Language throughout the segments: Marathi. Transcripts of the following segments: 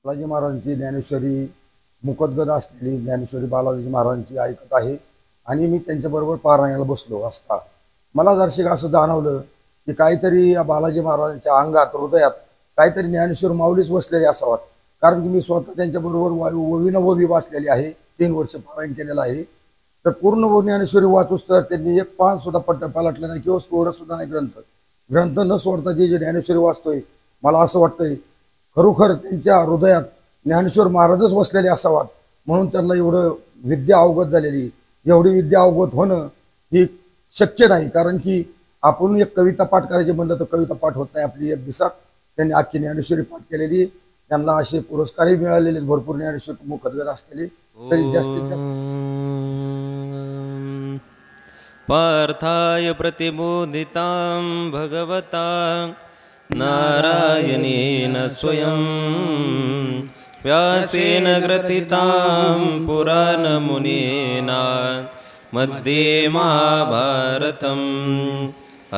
बालाजी महाराजांची ज्ञानेश्वरी मुखोद्गत असलेली ज्ञानेश्वरी बालाजी महाराजांची ऐकत आहे आणि मी त्यांच्याबरोबर पारायणाला बसलो असता मला जरशी असं जाणवलं की काहीतरी या बालाजी महाराजांच्या अंगात हृदयात काहीतरी ज्ञानेश्वर माऊलीच बसलेले असावात. कारण की मी स्वतः त्यांच्याबरोबर ववी वाचलेली आहे, 3 वर्ष पारायण केलेलं आहे. तर पूर्ण ज्ञानेश्वरी वाचूस तर त्यांनी एक पान सुद्धा पलटलं नाही किंवा सोडत सुद्धा नाही. ग्रंथ न सोडता जे ज्ञानेश्वरी वाचतोय मला असं वाटतंय खरोखर त्यांच्या हृदयात ज्ञानेश्वर महाराजच बसलेले असावात. म्हणून त्यांना एवढं विद्या अवगत झालेली, एवढी विद्या अवगत होणं ही शक्य नाही. कारण की आपण एक कविता पाठ करायची म्हणलं तर कविता पाठ होत नाही आपली एक दिवसात. त्यांनी अख्खी ज्ञानेश्वरी पाठ केलेली, त्यांना असे पुरस्कारही मिळालेले भरपूर ज्ञानेश्वर मुखोद्गत असलेले. तरी जास्तीत जास्त पार्थाय प्रतिबोधितां भगवता नारायणेन स्वयं व्यासेन ग्रथितां पुराणमुनिना मध्ये महाभारतम्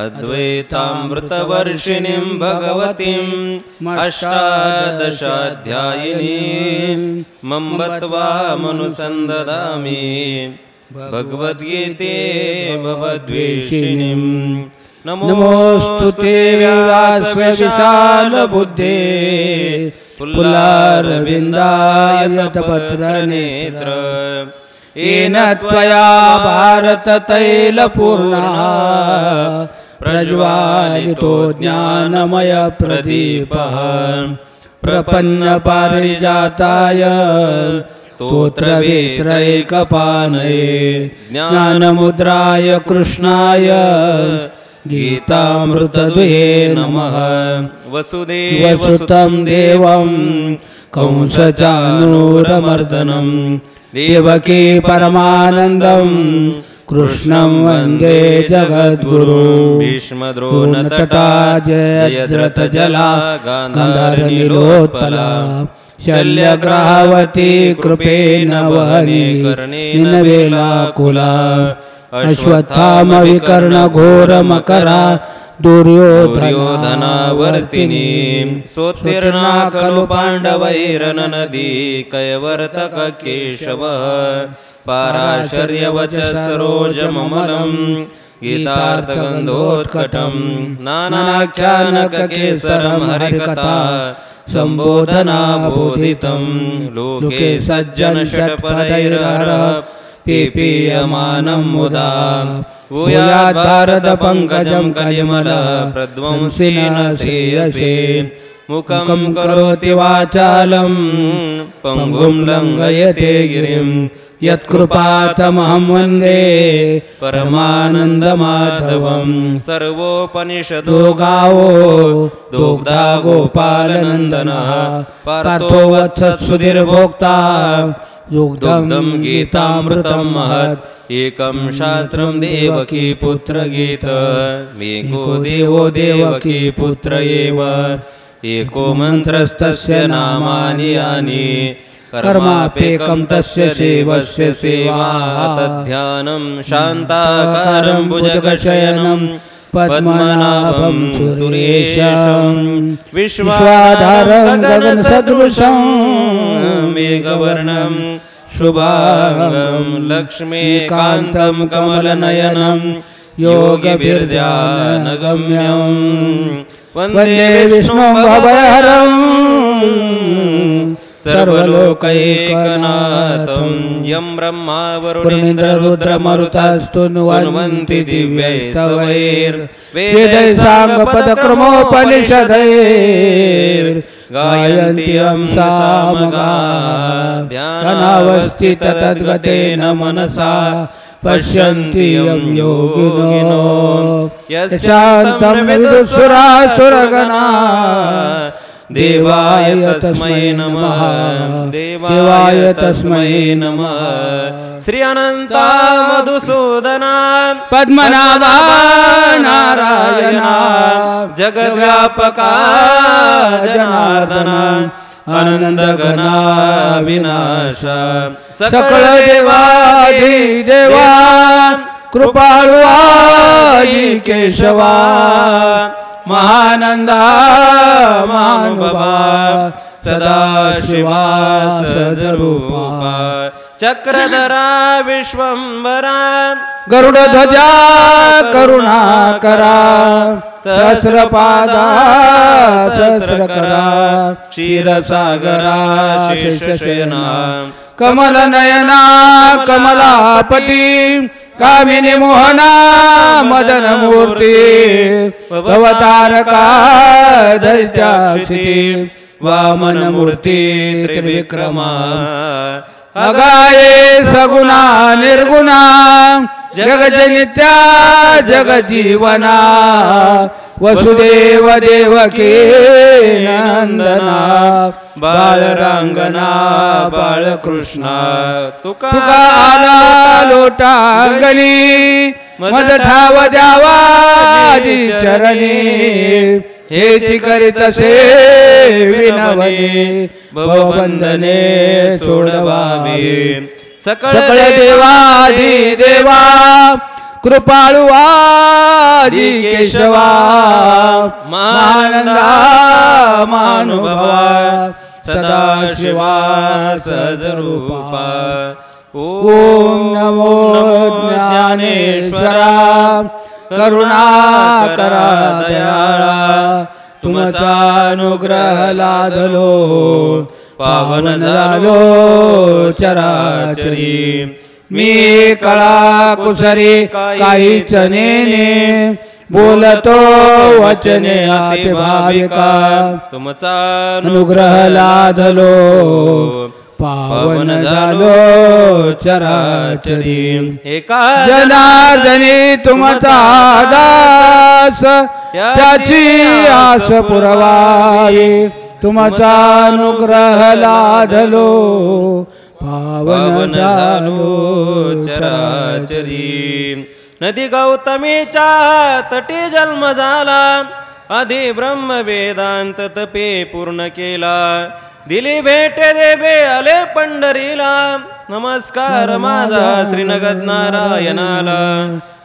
अद्वैतामृतवर्षिणीं भगवतीं अष्टादशाध्यायिनीं मम्बत्वामनुसन्दधामि भगवद्गीते भवद्वेषिणीं. नमोस्तुते व्यासविशालबुद्धे पुल्लारविन्दाय तपत्रनेत्र येन त्वया भारततैलपूर्णः प्रज्वालितो ज्ञानमयप्रदीपः प्रपन्नपारिजाताय स्तोत्रवेत्रैकपाणये ज्ञानमुद्राय कृष्णाय गीतामृतद्वये नमः. वसुदेवसुतं देवं कंसचानूरमर्दनं देवकी परमानन्दं कृष्णं वन्दे जगद्गुरुं. भीष्मद्रोणतटा जयद्रथजला गान्धारनीलोत्पला शल्यग्राहवती कृपेण वहने कर्णेन अश्वत्थामविकर्णघोरमकरा दुर्योधनावर्तिनी सोत्तीर्णा खलु पाण्डवैरननदी कैवर्तक केशव पाराशर्यवच सरोजममलं गीतार्थगन्धोत्कटं नानाख्यानककेसरं हरिकथा संबोधना बोधितं लोके सज्जन षट्पदैर्हर पीपीयमानं मुदा भूयात् भारत पंकजं कलिमल प्रध्वंसेन श्रेयसे. मुखं करोति वाचालं पंगुं लङ्घयते गिरिं यत्कृपातमहं वन्दे परमानन्दमाधवं. सर्वोपनिषदो गावो दुग्धा गोपालनन्दनः पार्थो वत्सत्सुधीर्भोक्ता दुग्धं गीतामृतं महत्. एकं शास्त्रं देवकी पुत्रगीत एको देवो देवकी पुत्र एव एको मन्त्रस्तस्य नामानि यानि कर्मापेकं तस्य शिवस्य सेवा. तद्ध्यानं शान्ताकारं भुजगशयनं पद्मनाभं सुरेशं विश्वाधारं गगनसदृशं मेघवर्णं शुभांगं लक्ष्मीकान्तं कमलनयनं योगिभिर्ध्यानगम्यं. वन्दे विष्णुं भवहरं सर्वलोकैकनाथं. यं ब्रह्मा वरुणेन्द्ररुद्रमरुतस्तुन्वन्ति दिव्यैस्तवैर्वेदैः साङ्गपदक्रमोपनिषदैर्गायन्ति यं सामगा ध्यानावस्थिततद्गतेन मनसा पश्यन्ति यं योगिनो यस्यान्तं विदुषुरासुरगणा. देवाय तस्मै नमः देवाय तस्मै नमः. श्री अनंता मधुसूदना पद्मनाभा नारायणा जगद्व्यापका जनार्दना आनंदघना विनाशा सकळ देवाधिदेवा कृपाळू आजी केशवा महानंदा महानुभावा सदाशिवासरूपा चक्रधरा विश्वंभरा गरुडध्वजा करुणाकरा सहस्रपादा सहस्रकरा क्षीरसागरा शेषशयना कमलनयना कमलापती कामिनी मोहना मदन मूर्ती भवतारका दैत्याक्षिती वामन मूर्ती त्रिविक्रमा अगाये सगुणा निर्गुणा जगजनित्या जगजीवना वसुदेव देवकी नंदना बाळरांगना बाळकृष्णा तुका आला लोटांगणी मद ठाव द्यावाजी चरणी हेची करीतसे विनवनी भवबंधने सोडवावी सकळ देवाधी देवा कृपाळू आदी केशवा मानंदा मानुभवा सदाशिवा सदरूपा ओम नमो ज्ञानेश्वरा करुणाकरा दयाळा तुमचा अनुग्रह लादलो पावन झालो चराचरी मी कळा कुसरी काहीच नेने बोलतो वचने आते भाविका तुमचा अनुग्रह लादलो पावन झालो चराचरी एका जनार्दनी तुमचा दास त्याची आस पुरवावी तुमचा अनुग्रह लादलो पावन झालो चराचरी नदी गौतमीच्या तटी जन्म झाला आधी ब्रह्म वेदांत तपे पूर्ण केला दिली भेट देवे आले पंढरीला नमस्कार माझा श्रीनगद नारायणाला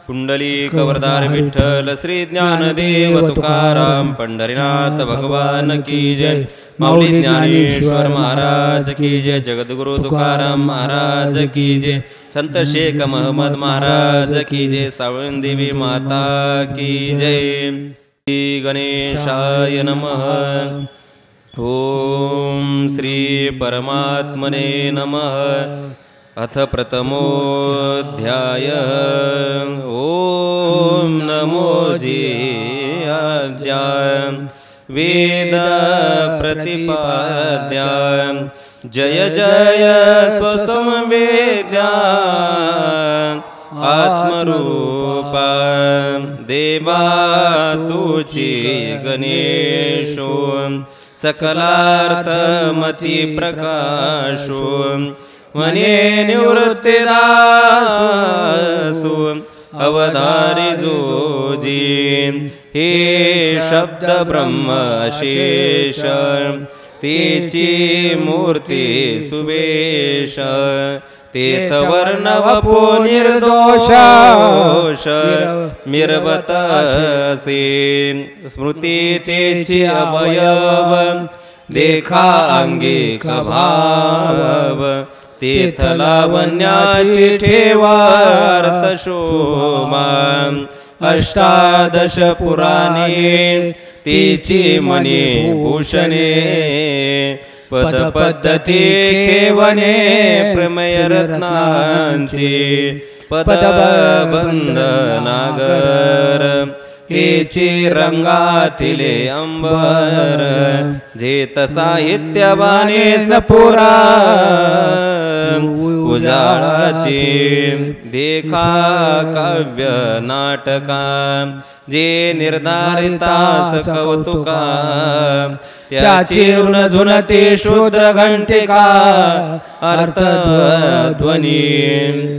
कुंडली कवरदार विठ्ठल श्री ज्ञानदेव तुकाराम पंढरीनाथ भगवान की जय माऊली ज्ञानेश्वर महाराज की जय जगद्गुरु तुकाराम महाराज की जय संत शेख महमद महाराज की जय सावळण देवी माता की जय श्री गणेशाय नमः ओम श्री परमात्मने नमः अथ प्रथमोऽध्याय ओम नमो जीयाद्याय वेद प्रतिपाद्या जय जय स्वसंवेद्या आत्मरूपा देवा तुची गणेशो सकलार्थमती प्रकाशो मने निवृत्तिदासु अवधारी जोजी हे शब्द ब्रह्म शेष तेची मूर्ती सुवेश तेथ वर्ण वपो निर्दोष मिरवतसे स्मृती तेची अवयव देखा अंगिक भाव तेथ लावण्याची ठेवार्थ शोभा अष्टादश पुराणे तिची मणी भूषणे पद पद्धती केवने प्रमेय रत्नांची पदबंध नागर हेची रंगातिले अंबर जेत साहित्यवाणी सपुरा उजाळाची देखा काव्य नाटका जे निर्धारितास कौतुका त्याची ऋण झुनते शूद्र घंटिका अर्थ ध्वनी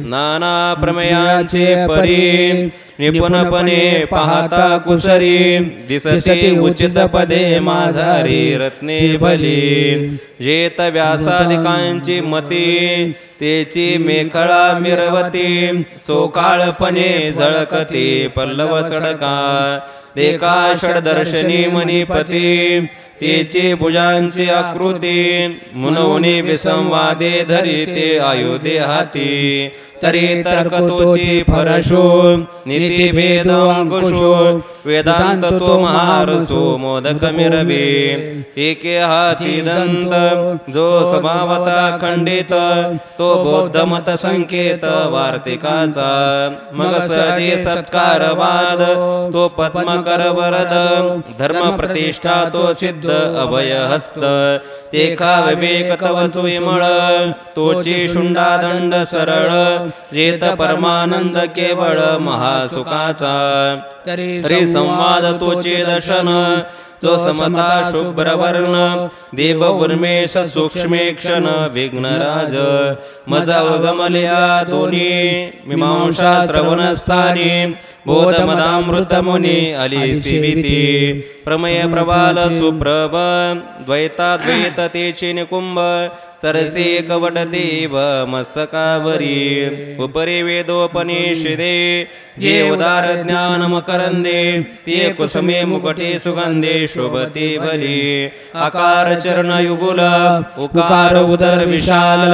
नाना प्रमेयांचे परी निपुणपणे पाहता कुसरी दिसते उचित पदे माझारी रत्ने भली जेत व्यासादिकांची मती तेची मेखळा मिरवती चोकाळपणे झळकते पल्लव सडका देखा षडदर्शनी मणिपती तेचे भुजांची आकृती मुनवणे विसंवादे धरी ते आयुधे हाती तरी तर्कतोची फरशो नीती भेद अंकुशो वेदांत तो महारसो मोदक मिरवे एके हाती दंत जो स्वभावता खंडित तो बौद्ध मत संकेत वार्तिकाचा मग सजे सत्कारवाद तो पद्मकर वरद धर्म प्रतिष्ठा तो सिद्ध अभय हस्त तेका विवेक तव सुविमळ तोची शुंडा दंड सरळ जेत परमानंद केवळ महासुखाचा तरी संवाद तोचे दर्शन जो समता शुभ्र वर्ण देव उन्मेष सूक्ष्मेक्षण विघ्नराज मजा गमल्या दोन्ही मीमांसा श्रवणस्थानी बोधमदामृत मुनी अली सिविती प्रमय प्रबाल सुप्रभ द्वैताद्वैत तेची निकुंभ सरसे कवटदेव मस्तकावरी उपरी वेदोपनिषदे जे उदार ज्ञान मकरंदे ते कुसुमे मुकुटे सुगंधे शोभते बली आकार चरण युगुल उकार उदर विशाल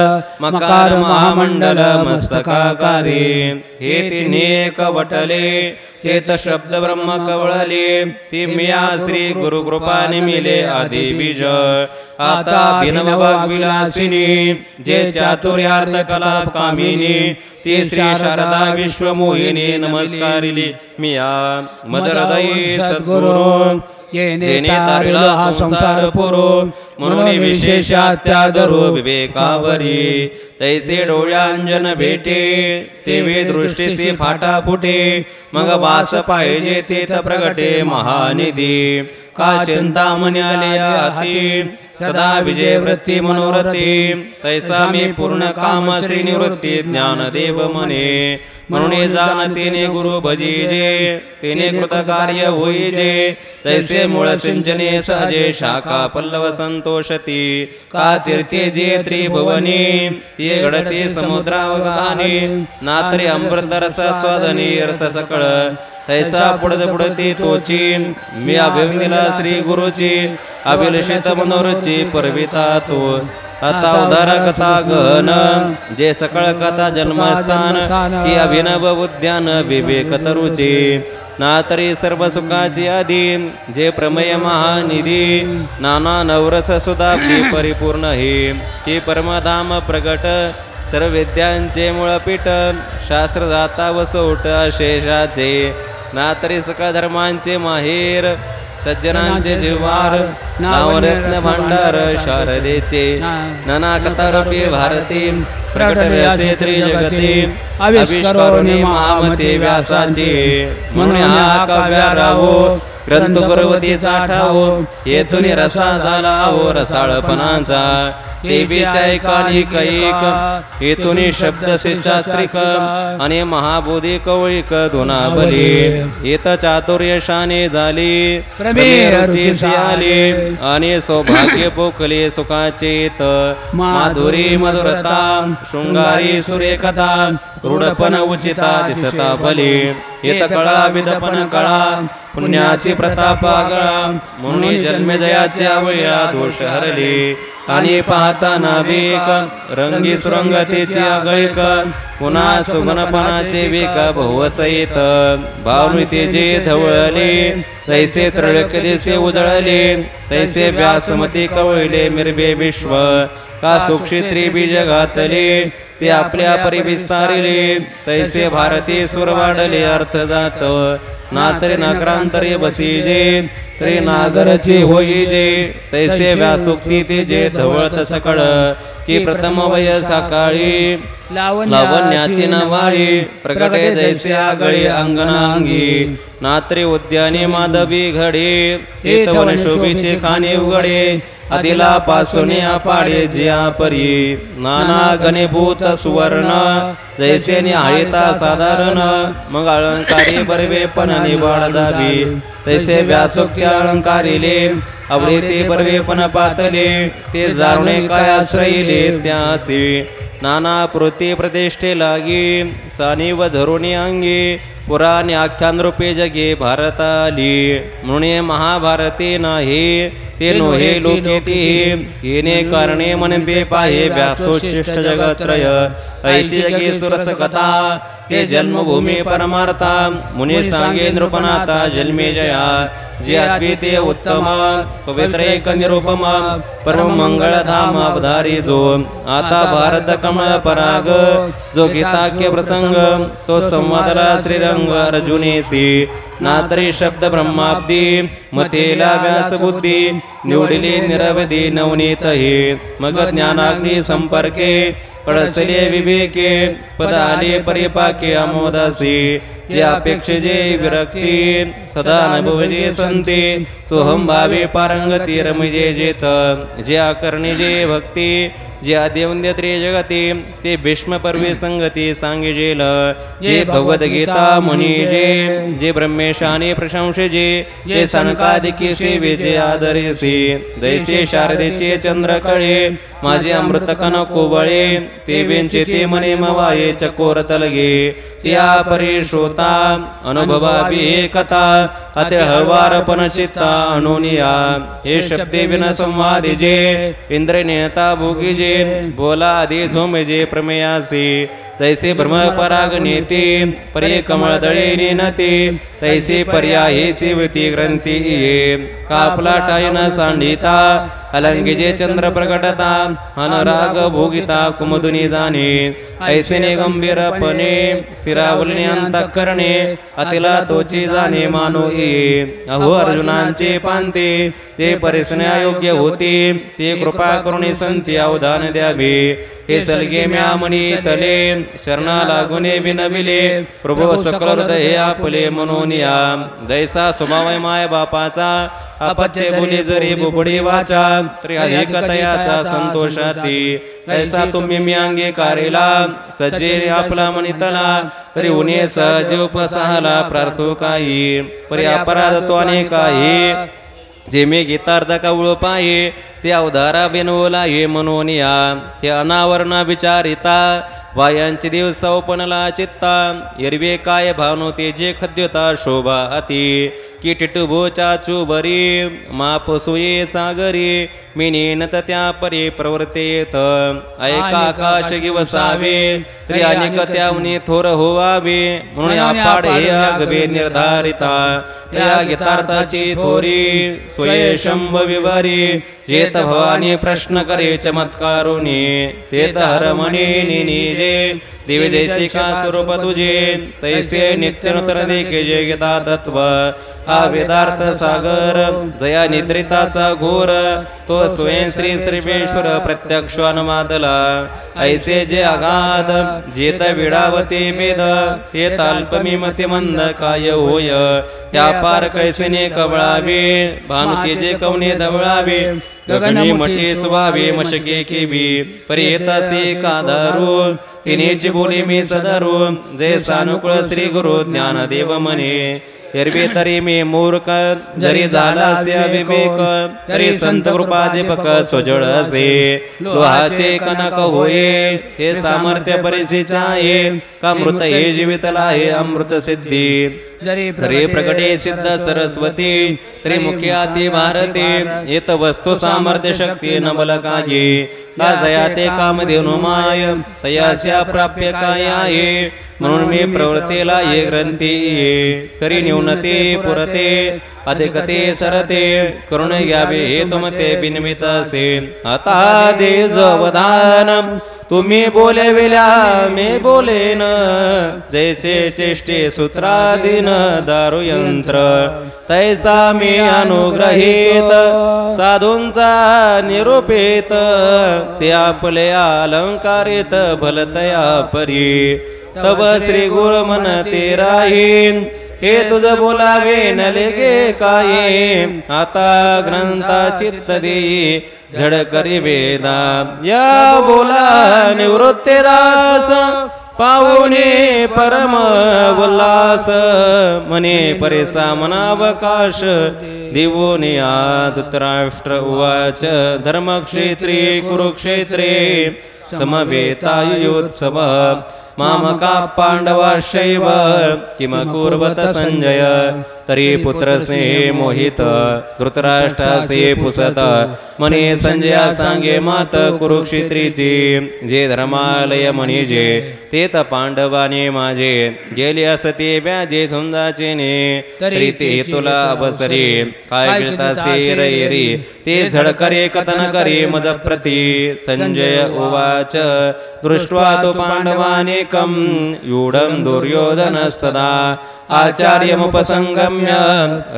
मकार महामंडल मस्तकाकारी हे तिन्ही कवटले चेत शब्द ब्रह्म कवळले ती मिया श्री गुरु कृपा निमिले आदि बीज आता बिनव वाग्विलासिनी जे चातुर्यार्थ कला कामिनी ती श्री शारदा विश्वमोहिनी नमस्कारिली मिया मज हृदयी सद्गुरु जेने तारिला हा संसार पुरो म्हणून विशेषात्यादरो विवेकावरी तैसे डोळ्यांजन भेटे तेवे दृष्टीसी फाटा फुटे मग वास पाहिजे तेथ प्रगटे महानिधी का चिंता मन्याले हाती सदा विजय वृत्ती मनोरथी तैसा मी पूर्ण काम श्री निवृत्ती ज्ञानदेव मने म्हणून जाण तेने गुरु भजीजे तेने कृत कार्य होईजे तैसे मूळ सिंचने सहजे शाखा पल्लव संतोषती का तीर्थे जे त्रिभुवनी ते घडते समुद्रावगाने नात्रे अमृत रस स्वदनी रस सकळ तैसा पुढत पुढती तोची मी अभिवंदिला श्री गुरुची अभिलषित मनोरची परविता तो आता उदार कथा गहन जे सकळ कथा जन्मस्थान की अभिनव उद्यान विवेक तरुचे नातरी सर्व सुखाची आधी जे प्रमेय महानिधी नाना नवरस सुधाब्दी परिपूर्ण हे की परमधाम प्रगट सर्व विद्यांचे मूळपीठ शास्त्र जाता वसोट शेषाचे नातरी सकळ धर्मांचे माहेर सज्जनांचे जिव्हार नावरत्न भांडार शारदेचे नाना कथारूपी भारती प्रकट व्यासे त्रिजगती आविष्करोनी महामते व्यासाचे म्हणून हा काव्या राहो ग्रंथ गुरुवती साठावो येथून रसा झाला हो रसाळपणाचा देवीच्या एकानिक एक येथून शब्द शास्त्रिक आणि महाबोधी कवळिक धुनाबली येत चातुर्यशाने झाली प्रमेयरुचीसी आली आणि सौभाग्य पोकले सुखाचेत माधुरी मधुरता शृंगारी सुरेखता रूढपण उचिता दिसता भले येत कळा विदपन कळा पुण्याची प्रतापा गळा म्हणून जन्मजयाच्या वेळा दोष हरले आणि पाहता नाविक रंगी सुरंगतेची आगळिक पुन्हा सुगणपणाचे वेक बहुसहित भावनुतेचे धवळले तैसे त्रळक देसे उजळले तैसे व्यासमती कवळले मिरबे विश्व का सुक्षेत्री बीज घातले ते आपल्या परी विस्तारिले तैसे भारती सुर वाढले अर्थ जात नातरे नागरांतरे बसीजे तरी नागरचे होईजे तैसे व्यासोक्ती ते जे धवळत सकळ की प्रथम वय सकाळी लावण्याची नवाळी प्रगटे जैसे आगळे अंगणांगी नात्रे उद्याने माधवी घडे हेतवन शोभेचे खाणे उघडे आदिला पासून पाडे जिया परी नाना गणेभूत सुवर्ण जैसे निहाळिता साधारण मग अलंकारी बरवे पण निवाड दावी तैसे व्यासोक्ती अलंकारिले आवडे ते बरवे पण पातले ते जाणे काय आश्रयिले त्यासी नाना प्रती प्रतिष्ठे लागी सानिव धरुणी अंगी पुराणे आख्यान रूपे जगे भारताली म्हणून महाभारते नाही ते नोहे लोकेती येणे कारणे म्हणते पाहे व्यासोचिष्ट जगत्रय ऐशी जगे सुरस कथा ते जन्मभूमी परमार्था मुनी सांगे नृपनाथा जन्मे जया जे अद्वितीय उत्तम पवित्र एक निरुपम परम मंगळ धाम अवधारी जो आता भारत कमळ पराग जो गीताख्य प्रसंग तो संवादला श्रीरंग अर्जुनेसी नातरी शब्द ब्रह्माब्दी मतेला व्यास बुद्धी निवडिले निरवधी नवनीत हे मग ज्ञानाग्नी संपर्के कळसले विवेके पद आले परिपाके अमोदासी जे अपेक्षे जे विरक्ती सदा अनुभवजे संते सोहम भावे पारंगती रमजे जेत जे आकर्णी जे भक्ती जे आद्यवंद्य त्रिजगती ते भीष्म पर्वे संगती सांगिजेल जे भगवद्गीता मुनी जे ब्रह्मेशाने प्रशंसे जे सनकादिके सेवे जे आदरेसे दैसे शारदेचे चंद्र कळे माझे अमृत कन कोवळे ते वेंचे ते मने मवाये चकोर तलगे त्या परे श्रोता अनुभवावी हे कथा अते हळवारपण चित्ता अनुनिया हे शब्दे विन संवादी जे इंद्र नेता भोगी जे बोला आधी झोम जे प्रमेयासी तैसे ब्रह्म पराग नेते परे कमळ दळे नेनते तैसे पर्याये सेवती ग्रंथी ये कापला टायन सांडिता अलंगी जे चंद्र प्रकटता अनुराग भोगिता कुमुदुनी जाणे ऐसे गंभीरपणे सिरावलने अंतःकरणे अतिला तोची जाणे मानो ये अहो अर्जुनांचे पांते ते परिसने अयोग्य होते ते कृपा करुणी संती अवधान द्यावे हे सलगे म्या मनी तले शरणा लागुने विनविले प्रभो सकल हृदय आपले म्हणून या जैसा स्वभाव माय बापाचा अपत्य बोली जरी बुबडी वाचा तरी अधिक तयाचा संतोषाती ऐसा तुम्ही मी अंगीकारेला सज्जे आपला मनितला तरी उन्हे सहज उपसाहाला प्रार्थो काही परी अपराध तो अनेकाही जे मी गीतार्थ कवळ पाये ते अवधारा बिनवला ये म्हणून या हे अनावरणा विचारिता वायांचे दिवस उपनला चित्ता एरवे काय भावनो ते जे खद्यता शोभा अति की टिटुभो चाचू बरी माप सुये सागरी मिनीनत त्या परी प्रवर्तेत ऐका आकाश गिवसावे तरी अनेक त्यावनी थोर होवावे म्हणून आपाड हे आगवे निर्धारिता या गीतार्थाची थोरी स्वये शंभ विवारी जेत भवानी प्रश्न करे चमत्कारुनी तेत हरमणी निजे दिवे जैसे का स्वरूप तुझे तैसे नित्य नूतन देखे जे गीता तत्व हा वेदार्थ सागर जया निद्रिताचा घोर तो स्वयं श्री श्रीवेश्वर प्रत्यक्ष अनुवादला ऐसे जे अगाध जेत विडावते वेद ते ताल्पमी मती मंद काय होय या पार कैसने कवळावे भानुते जे कवने दवळावे गगनी मठी सुवावे मशके केवी परियतसे काधारू तिनेची बोली मी सदरू जय सानुकुळ श्री गुरु ज्ञानदेव मने एरवी तरी मी मूर्ख जरी झाला असे विवेक तरी संत कृपादीपक सोजळ असे लोहाचे कनक होये हे सामर्थ्य परिसीचा आहे का मृत हे जीवितला हे अमृत सिद्धी जरी प्रकटे सिद्ध सरस्वती तरी मुख्याती भारते येत वस्तू सामर्थ्य शक्ती नबल काही का जया ते कामधेनु माय तयास्या प्राप्य काय आहे म्हणून मी प्रवृत्तीला ये ग्रंथी तरी न्यूनते पुरते अधिकते सरते करुण घ्यावे हे तुमते बिनमित असे आता दे जवदान तुम्ही बोलविल्या मी बोलेन जैसे चेष्टे सूत्राधीन दारू यंत्र तैसा मी अनुग्रहित साधूंचा निरूपित ते आपले अलंकारित भलतया परी तब श्री गुरु मन ते राहीन हे तुझ बोलावे न लेगे काय आता ग्रंथा चित्त देई झड करी वेदा या बोला निवृत्ती दास पाहुणे परम उल्हास मने परेसा मनावकाश देवोने धृतराष्ट्र उवाच धर्मक्षेत्रे कुरुक्षेत्रे समवेतायुयोत्सव मामका पांडवाशैव किम कुर्वत संजय तरी पुत्रस्नेहे मोहित धृतराष्ट्रासे पुसत मने संजया सांगे मात कुरुक्षेत्रीची जे धर्मालय मनिजे ते त पांडवाने माझे गेले असते व्याजे झुंजाचे ने तरी ते तुला अवसरे काय गिळतासे रैरी ते झडकरे कथन करे मदप्रती संजय उवाच दृष्ट्वा तो पांडवानेकं यूढं दुर्योधनस्तदा आचार्यमुपसंगम्य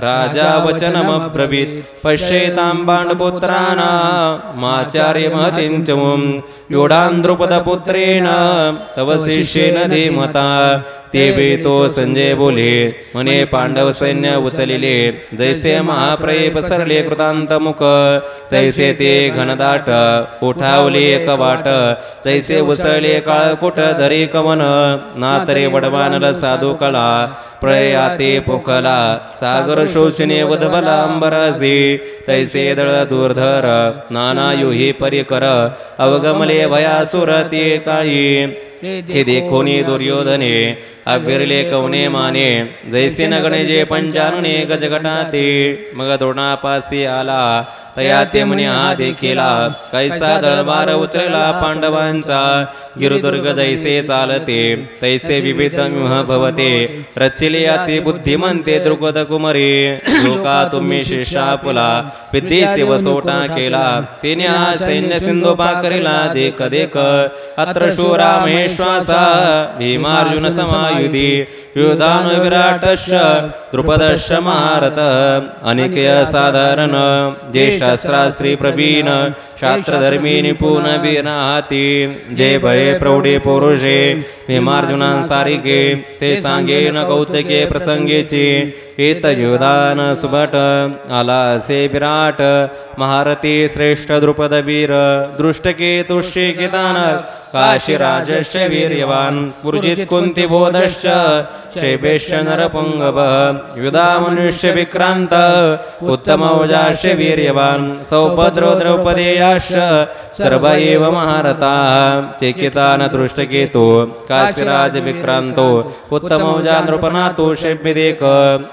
राजा वचनमब्रवीत् पश्येतां पाण्डुपुत्राणामाचार्यमहतिं च यूढान् द्रुपदपुत्रेण तव शिष्येन धीमता ते वेतो संजय बोले मने पांडव सैन्य उचलिले जैसे महाप्रये पसरले कृतांत मुख तैसे ते घनदाट उठावले एक वाट तैसे उसळले काळकुट धरी कवन नातरे वडवानल साधू कळा प्रयाते पोखला सागर शोषणे वधबला अंबरासी तैसे दळ दूरधर नाना युही परिकर अवगमले भयासुर ते काळी हे देखोनी दुर्योधने अविरले कवने माने जैसे नगणे जे पंचानने गजगटाते मग द्रोणापासी आला तया ते म्हणे हा देखिला कैसा दळबार उतरला पांडवांचा गिरुदुर्ग जैसे चालते तैसे विविध व्यूह भवते रचिले अति बुद्धिमंते द्रुपद कुमरी लोका तुम्ही शिष्यापुला विद्येसे वसोटा केला तिने हा सैन्य सिंधू पाकरिला देख देख अत्र शूरा महेश्वासा भीमार्जुन समायुधी युधान विराटश्च द्रुपदश्च महारथ अनिकेय साधारण जे शास्त्रास्त्री प्रवीण शास्त्रधर्मी निपुण वीरहाती जे भये प्रौढे पुरुषे भीमार्जुनांसारिके ते सांगे न कौतुके प्रसंगेची एत युधान सुभट आला से विराट महारथी श्रेष्ठ द्रुपद वीर दृष्टके तुष्येकितान काशीराजश्च वीर्यवान पुरुजित कुंती बोधश्च शैवेश्च नरपुंगव युधा मनुष्य विक्रांत उत्तम औजाश्च वीर्यवान सौभद्रो द्रौपदेयाश्च सर्व एव महारथाः चेकितान दृष्टकेतो काशीराज विक्रांतो उत्तम औजा नृपनातो शैव्यदेक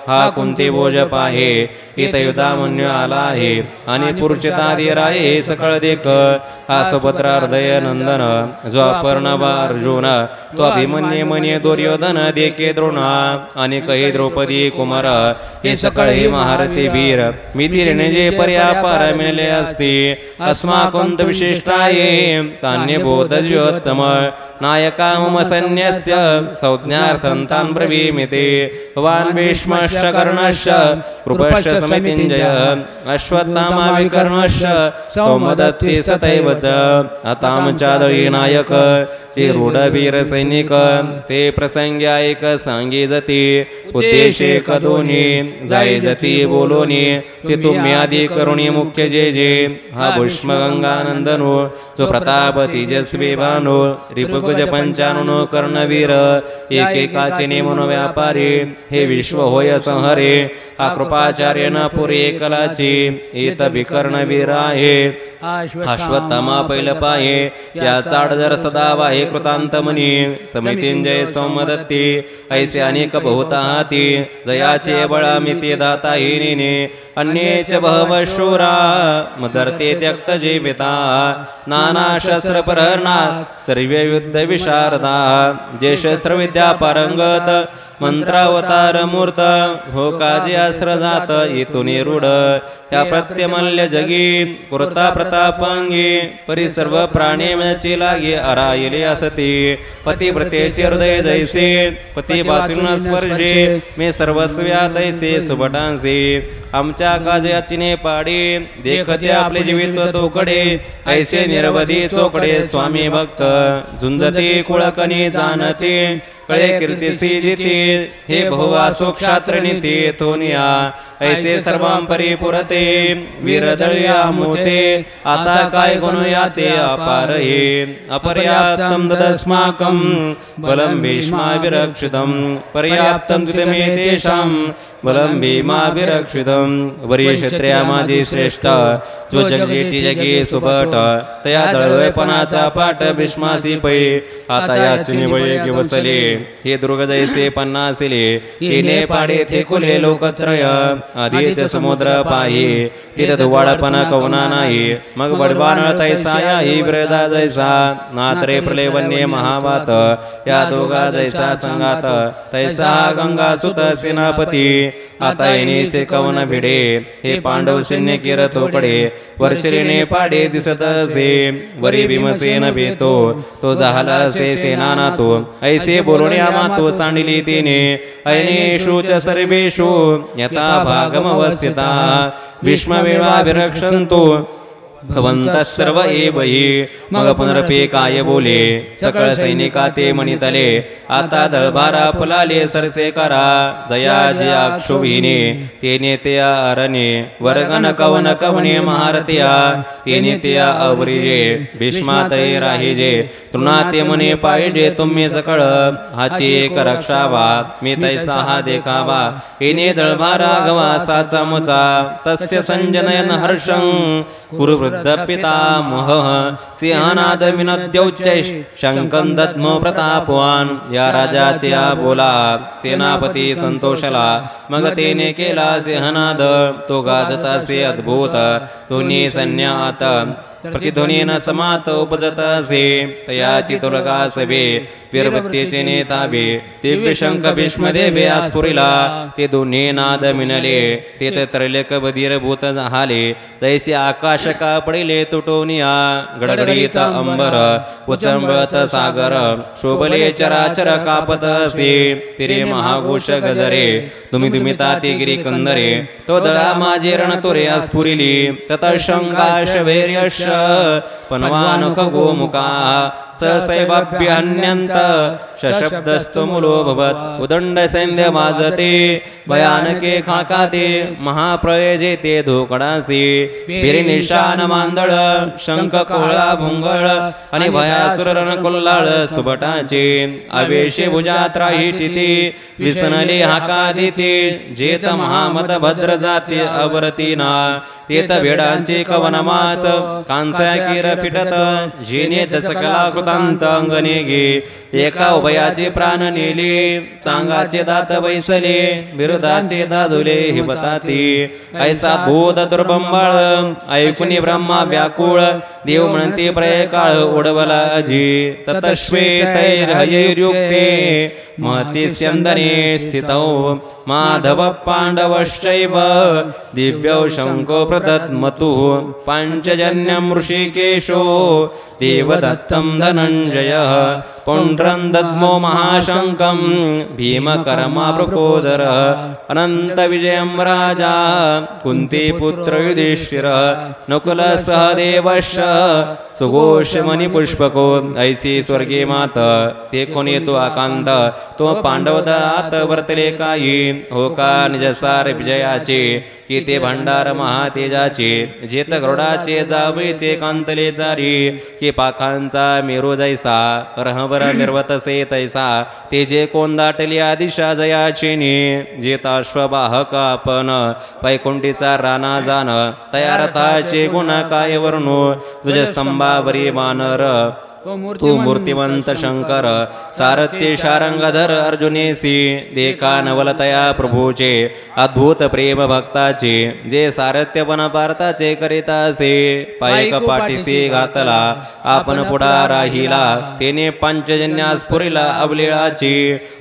हा कुंती भोज पाहे इत युधामन्यू आला आहे आणि पुरुषितादी राये सकळ देख हा सुभद्रा हृदय नंदन जो अपर्णव अर्जुन तो अभिमन्ये मन्ये दुर्योधन देखे द्रोण आणि कही द्रौपदी कुमार हे सकळ हे महारथी वीर मिथिलेने जे पर्यापार मिळले असते अस्माकंत विशिष्टाये तान्य बोधज्योत्तम नायका मम सैन्यस्य संज्ञार्थं तान् ब्रवीमिते वान् भीष्मश्च कर्णश्च कृपश्च समितिञ्जय अश्वत्थामा विकर्णश्च सौमदत्ते सतैव च अताम चादळी नायक ते रूढवीर सैनिक ते प्रसंगी ऐक सांगे जती उद्देशे कदोनी जाय जती बोलोनी ते तुम्ही आदी करुणी मुख्य जे जे हा भीष्म गंगानंदनो जो प्रताप तेजस्वी भानो रिपुकुज पंचाननो कर्णवीर एकेकाचे नेमनो व्यापारी हे विश्व होय संहरे हा कृपाचार्य न पुरे कलाची एत विकर्णवीर आहे अश्वत्थामा पैल पाहे या चाड जर सदा वाहे कृतांत मनी समितिंजय सौमदत्ती ऐसे अनेक बहुता हाती जयाचे बळा मिते दाता हिने अन्येच बहव शूरा मदरते त्यक्त जीविता नाना शस्त्र प्रहरणा सर्व युद्ध विशारदा जे शस्त्र विद्या पारंगत मंत्रावतार मूर्त हो काजे अस्त्र जात इथून रूढ त्या प्रत्यमल्य जगी पुरता प्रतापांगी परी सर्व प्राणी मची लागे अरायले असते पतिव्रतेचे हृदय जैसे पती बाचून स्पर्शे मे सर्वस्व्या तैसे सुभटांसे आमच्या काजयाचिने पाडी देखते आपले जीवित्व तोकडे ऐसे निरवधी चोकडे स्वामी भक्त झुंजते कुळकणी जाणते कळे कीर्तिसी जिते हे बहुवासो क्षात्र नीती थोनिया ऐसे सर्वं परिपुरते वीरदळ्या मोते आता काय गुण याते अपार हे अपर्याप्तं तदस्माकं बलं भीष्माभिरक्षितं पर्याप्तं तितमे तेषां बलं भीमाभिरक्षितं वरी क्षत्रिया माझे श्रेष्ठ जो जगजेटी जगे सुबट तया दळवयपणाचा पाठ भीष्मासी पै आता याची निवळे गिवसले हे दुर्ग जैसे पन्नासिले हिने पाडे थे कुले लोकत्रय आधीच समुद्र पाही तिथं धुवाळपणा कवना नाही मग बडबाण तैसा या ही विरदा जैसा नात्रे प्रलय वन्य महावात या दोघा जैसा संगात तैसा गंगा सुत सेनापती आता येणे से कवन भिडे हे पांडव सैन्य किरतोकडे वरचरीने पाडे दिसत असे वरी भीमसेन भेतो तो झाला से सेनाना तो ऐसे बोलण्या मातो सांडिली तिने ऐनेषु च सर्वेषु यथा भागमवस्थिता भीष्मवेवाभिरक्षन्तु भवन्तः सर्व एव हि मग पुनरपे काय बोले सकळ सैनिका ते मणितले आता दळभारा फुलाले सरसे करा जया जिया क्षोभिने तेने ते अरणे वर्गन कवन कवने महारथिया तेने ते अवरिजे भीष्मातये राहिजे तृणाते मने पाहिजे तुम्ही सकळ हाची एक रक्षावा मी तैसा हा देखावा येणे दळभारा गवासाचा मुचा तस्य संजनयन हर्षं कुरुवृद्ध पितामह सिंहनाद विनद्यौच्चै शंकं दद्म प्रतापवान या राजाचे बोला सेनापती संतोषला मग तेने केला सिंहनाद तो गाजतासे अद्भुत दोन्ही सैन्यात प्रतिध्वनीन समात उपजत असे तयाची तुलगा सभे वीरभक्तीचे नेतावे दिव्य शंख भीष्मदेवे आस्फुरिला ते दोन्ही नाद मिनले ते त्रैलोक बधीर भूत झाले जैसे आकाश का पडिले तुटोनिया गडगडीत अंबर उचंबळत सागर शोभले चराचर कापत असे तिरे महाघोष गजरे दुमिदुमिता ते गिरी कंदरे तो दळा माझे रणतोरे आस्फुरिली तत शंकाश वैर्यश पनवान खगोमुखा सहसैवाभ्यहन्यन्त शशब्दस्तु मूलो भवत् उदंड सैन्य वाजते भयानके खाकाते महाप्रयजेते धोकडासी भिरिनिशान मांदळ शंख कोळा भुंगळ आणि भयासुर रणकुल्लाळ सुबटाचे आवेशे भुजात्राही टिते विसनले हाकादिते जेत महामत भद्र जाते अवरतीना तेत भेडांचे कवनमात कांचा किर फिटत जेने सकला कृतांत अंगणे गे एका उभयाचे प्राण नेले चांगाचे दात बैसले विरोधाचे दादुले हिबताती ऐसा भूत दुर्बंबाळ ऐकुनी ब्रह्मा व्याकुळ देव म्हणते प्रयकाळ उडवला अजी ततश्वेतैर्हयैर्युक्ते महती स्यंदने स्थितौ माधव पांडवश्चैव दिव्यौ शंको प्रदत्मतुः पांचजन्यं ऋषिकेशो देवदत्तं धनञ्जयः पौण्ड्रं दद्मो महाशङ्कं भीमकर्मावृकोदरः अनन्तविजयं राजा कुन्तीपुत्र युधिष्ठिरः नकुलसहदेवश्च सुघोषमणिपुष्पको ऐसी स्वर्गे मात ते कोणी तो आकांत तो पांडवदात वर्तले काही हो का निजसार विजयाचे की ते भंडार महातेजाचे जेत गरुडाचे जावळीचे कांतले चारी की पाखांचा मेरू जैसा रहवर निर्वतसे तैसा ते जे कोण दाटल्या दिशा जयाचे जेत अश्ववाहक आपण वैकुंठीचा राणा जाण तयारथाचे गुण काय वर्णू तुझ स्तंभावरी वानर तू मूर्तिवंत शंकर सारथ्य शारंगधर अर्जुनेसी देखा नवलतया प्रभूचे अद्भुत प्रेम भक्ताचे जे सारथ्यपण पार्थाचे करितासे पायक पाठीसे घातला आपण पुढा राहिला तेने पंचजन्यास पुरीला अवलीळाची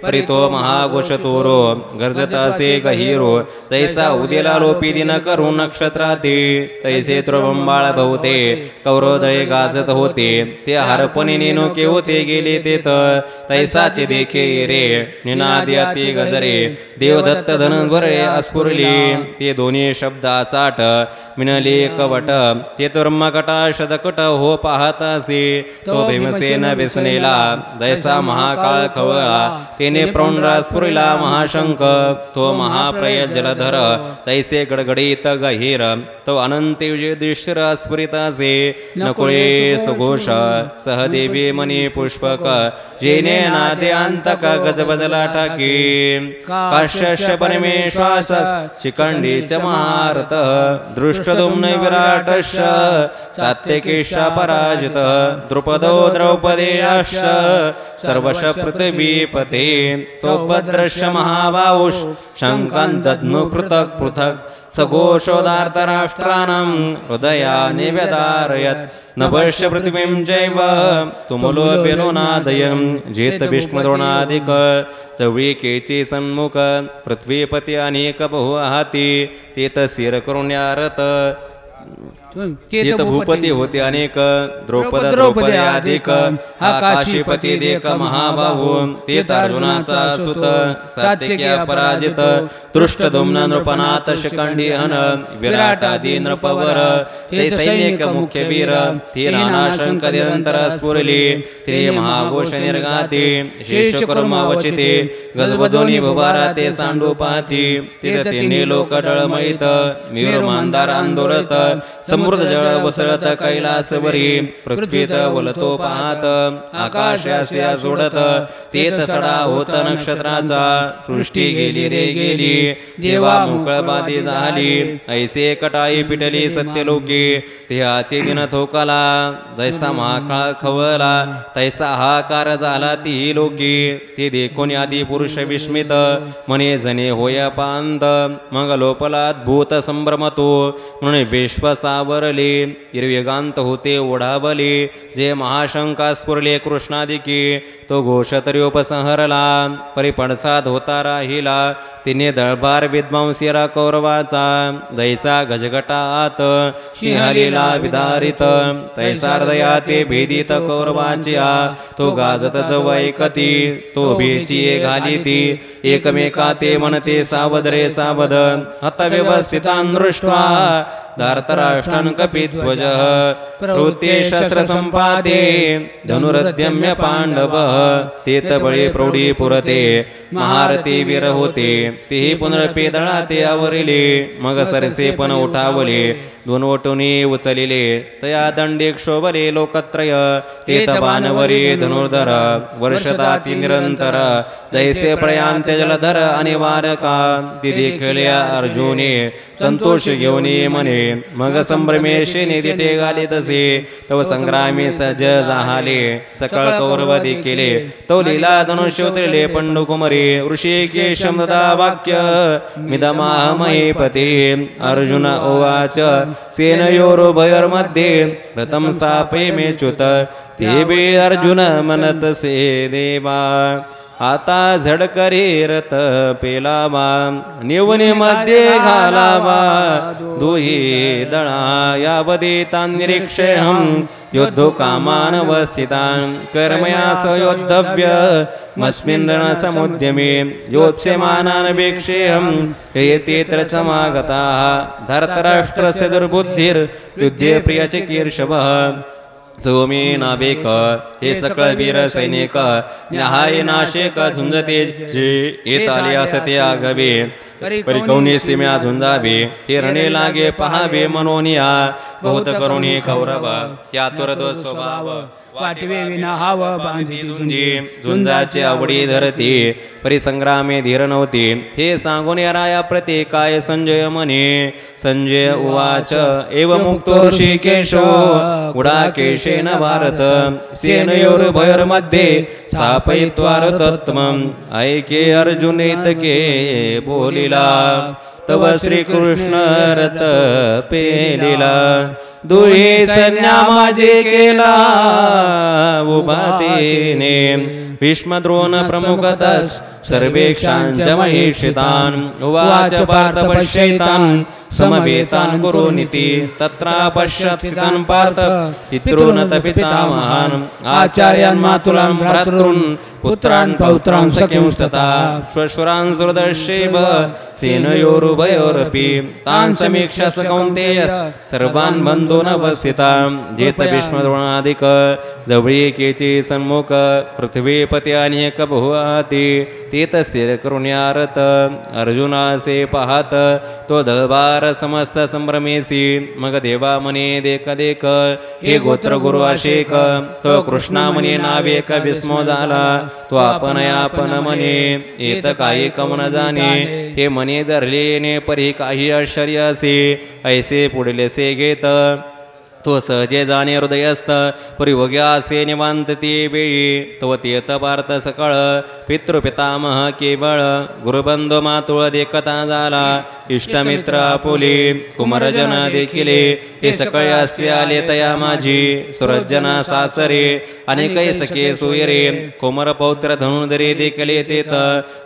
परितो महाघोष तोरो गरजतासे गहिरो तैसा उदेला लोपी दिन करू नक्षत्राते तैसे त्रुबंबाळ बहुते कौरोदय गाजत होते ते हर दर्पणी नेणुके होते गेले तेथ तैसाचे देखे रे निनादी अति गजरे देवदत्त धनुर्वरे अस्फुरली ते दोन्ही शब्दाचाट मिनले कवट ते तुर्मकटा शतकट हो पाहतासी तो भीमसेन व्यसनेला दैसा महाकाळ खवळा तेने प्रौंडा स्फुरिला महाशंख तो महाप्रय जलधर तैसे गडगडीत गहीर तो अनंत दृश्य स्फुरितासे नकुळे सुघोष सहदेवी मनी पुष्पक जेने नादे अंतक गजबजला टाकी काश्यश परमेश्वास शिखंडी च महारथ दृष्टदुम्न विराटश सात्यकीश पराजित द्रुपदो द्रौपदेयाश्च सर्वश पृथ्वीपते सौभद्रश्च महाबाहुष शंकान् दद्मु पृथक् पृथक् सघोषोदार्तराष्ट्राणां हृदयानि व्यदारयत् नभश्य पृथिवीं चैव तुमुलोऽप्यनुनादयं जेत भीष्मद्रोणादिक चवळिकेची सन्मुख पृथ्वीपती अनेक बहुहाती तेत शिरकरुण्यारत भूपती होते अनेक द्रौपद द्रौपदी अधिक हा काशीपती देक महाबाहू तेत अर्जुनाचा सुत सात्यकी अपराजित दृष्टदुम्न नृपनाथ शिखंडी हन विराटादी नृपवर ते सैनिक मुख्य वीर ते नानाशंक निरंतर स्फुरली ते महाघोष निर्गाती शेष कर्मावचिते गजबजोनी भुभारा ते सांडू पाहती तिने लोक डळमळीत मीर मांदार आंदोलत समृद्ध जळ वसळत कैलासवरी पृथ्वीत वलतो पाहत आकाशास्य जोडत तेत सडा होत नक्षत्राचा सृष्टी गेली रे गेली देवा मोकळबादी झाली ऐसे कटाई पिटली सत्यलोकी त्याचे दिन थोकला जैसा महाकाळ खवळला तैसा हाकार झाला ती लोकी ते देखून आदी पुरुष विस्मित मने जने होय पांत मग लोपलात भूत संभ्रमतो म्हणून विश्व सावरले इरवेगांत होते ओढावले जे महाशंका स्फुरले कृष्णादिकी तो घोष तरी उपसंहरला परिपडसाद होता राहिला तिने दळभार विद्वांसीरा कौरवाचा जैसा गजगटात सिंहलीला विदारित तैसा हृदया ते भेदित कौरवाच्या तो गाजत जव ऐकती तो भेची घाली ती एकमेका ते म्हणते सावध रे सावध हत व्यवस्थितान् दृष्ट्वा धार्तराष्ट्रान् कपिध्वज प्रवृत्ते शस्त्र संपाते धनुरद्यम्य पांडव तेत बळे प्रौढी पुरते महारथी वीर होते तेही पुनर्पेदळा ते आवरिले मग सरसे पण उठावले दोन वटुनी उचलिले तया दंडे क्षोभले लोकत्रय तेत बाणवरी धनुर्धर वर्षताती निरंतर जैसे प्रयांत जलधर अनिवार्यका ती देखल्या अर्जुने संतोष घेऊन मने मग संभ्रमेशे तिथे गाले तसे तव संग्रामी सज्ज जाहाले सकळ कौरव केले तो लीला धनुष्य उचलले पंडुकुमरी ऋषिकेश मदा वाक्य मिदमाह महीपते अर्जुन उवाच सेनयोरुभयोर्मध्ये रथं स्थापये मे च्युत ते बे अर्जुन मनतसे देवा आता झडकरी रथ पेलावा निवने मध्ये घालावा दुही दळा यावदेतान् निरीक्षेऽहं योद्धो कामान् अवस्थितान् कर्मया सयोद्धव्य मस्मिन् रणसमुद्यमे योत्स्यमानान् वेक्षेऽहं येतेऽत्र समागताः धर्तराष्ट्रस्य दुर्बुद्धिर् युद्धे प्रियचिकीर्षवः सोमी नाविक हे सकळ वीर सैनिक न्याहाय नाशिक झुंजते जे येत आले असते आगवे परिकौनी सीम्या झुंजावे हे रणे लागे पहावे मनोनिया बहुत करुणी कौरव या तुरद स्वभाव वाटवे विना हाव बांधी झुंजाची आवडी धरती परिसंग्रामे धीर नव्हती हे सांगून राया प्रति काय संजय म्हणे संजय उवाच एव मुक्तो ऋषिकेशो उडाकेशेन भारत सेनयोरुभयोर्मध्ये स्थापयित्वा रथोत्तमम् ऐके अर्जुनेतके बोलिला तव श्रीकृष्ण रथ पेलिला दुही सन्या माझे केला उभातीने भीष्मद्रोण प्रमुखतः सर्वेक्षांच महिषितान् उवाच पार्थ पश्यैतान् समवेतान् कुरुनिति तत्रापश्यत्सितान् पार्थ पितॄन् पितामहान् आचार्यान् मातुलान् भ्रातॄन् पुत्रान् पौत्रान् सख्यं तथा श्वशुरान् सुहृदश्चैव सेनयोरुभयोरपि तान् समीक्ष्य स कौन्तेय सर्वान् बन्धून् अवस्थितान् जेत भीष्मद्रोणादिक जवळीकेची सन्मुख पृथ्वीपती अनेक बहुआती ते तस्य करुण्यारत अर्जुनासे पाहत तो दरबार समस्त संभ्रमेसी मग देवा म्हणे देख देख हे गोत्र गुरु अशेक तो कृष्णा म्हणे नावेक विस्मो झाला तो आपण म्हणे येत काही कमन जाणे हे म्हणे धरलेने परी काही आश्चर्य असे ऐसे पुढले से घेत तो सहजे जाणे हृदयस्थ परिभोग्या असे निवांत ते वेळी तो तेत पार्थ सकळ पितृपितामह केवळ गुरुबंधू मातुळ देखता झाला इष्टमित्र आपुले कुमारजन देखिले हे सकळे असले आले तया माझी सुरजना सासरे अनेकै सखे सोयरे कुमार पौत्र धनुर्धरे देखले तेत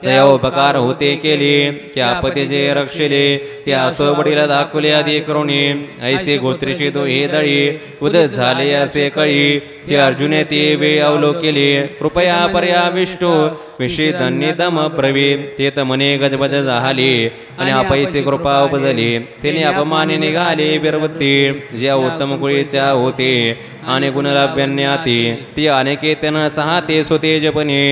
जया उपकार होते केले त्या आपते जे रक्षले त्या असो वडील दाखवले आधी करुणे ऐसे गोत्रीची तो हे दळी उदत झाले असे कळी हे अर्जुने ते वे अवलोकेले कृपया पर्याविष्टो विषय धन्यतम प्रवी तेत मने गजबज झाले आणि अपैसे कृपा उपजली तेने अपमाने निघाले बिरवत्ती ज्या उत्तम कुळीच्या होते आणि गुणलाभ्यन्याती ती अनेके त्यानं सहा ते सुतेजपणे